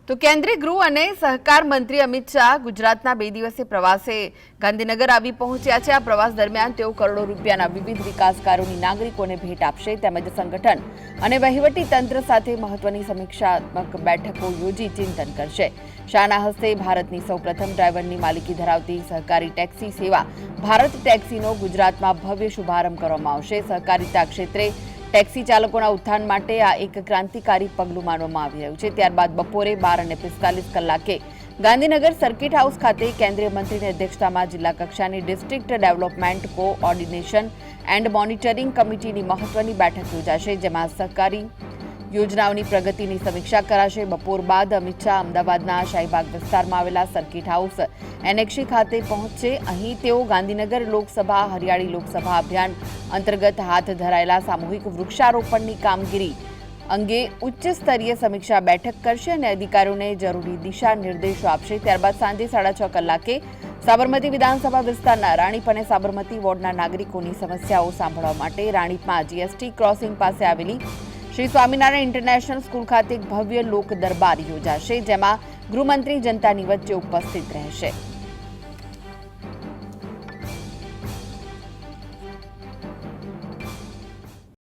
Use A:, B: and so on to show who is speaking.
A: તો કેન્દ્રીય ગૃહ અને સહકાર મંત્રી અમિત શાહ ગુજરાતના 2 દિવસીય પ્રવાસે ગાંધીનગર આવી પહોંચ્યા છે। આ પ્રવાસ દરમિયાન તેઓ કરોડો રૂપિયાના વિવિધ વિકાસ કાર્યોની નાગરિકોને ભેટ આપશે તેમજ સંગઠન અને વહીવટી તંત્ર સાથે મહત્વની સમીક્ષાત્મક બેઠકો યોજી ચિંતન કરશે। શાહના હસ્તે ભારતની સૌપ્રથમ ડ્રાઈવરની માલિકી ધરાવતી સહકારી ટેક્સી સેવા ભારત ટેક્સીનો ગુજરાતમાં ભવ્ય શુભારંભ કરવામાં આવશે। સહકારિતા ક્ષેત્રે ટેક્સી ચાલકોના ઉત્થાન માટે આ એક ક્રાંતિકારી પગલું માનવામાં આવી રહ્યું છે। ત્યારબાદ બપોરે 12:45 કલાકે ગાંધીનગર સર્કિટ હાઉસ ખાતે કેન્દ્રીય મંત્રીની અધ્યક્ષતામાં જિલ્લા કક્ષાની district development coordination and monitoring કમિટીની મહત્વની બેઠક યોજાશે, જેમાં સહકારી યોજનાઓની પ્રગતિની સમીક્ષા કરાશે। બપોર બાદ અમિત શાહ અમદાવાદના શાહીબાગ વિસ્તારમાં આવેલા સર્કિટ હાઉસ એનેક્સી ખાતે પહોંચશે। અહીં તેઓ ગાંધીનગર લોકસભા હરિયાળી લોકસભા અભિયાન અંતર્ગત હાથ ધરાયેલા સામૂહિક વૃક્ષારોપણની કામગીરી અંગે ઉચ્ચ સ્તરીય સમીક્ષા બેઠક કરશે અને અધિકારીઓને જરૂરી દિશા નિર્દેશો આપશે। ત્યારબાદ સાંજે 6:30 કલાકે સાબરમતી વિધાનસભા વિસ્તારના રાણીપ અને સાબરમતી વોર્ડના નાગરિકોની સમસ્યાઓ સાંભળવા માટે રાણીપમાં જીએસટી ક્રોસિંગ પાસે આવેલી શ્રી સ્વામિનારાયણ ઇન્ટરનેશનલ સ્કૂલ ખાતે એક ભવ્ય લોક દરબાર યોજાશે, જેમાં ગૃહમંત્રી જનતાની વચ્ચે ઉપસ્થિત રહેશે।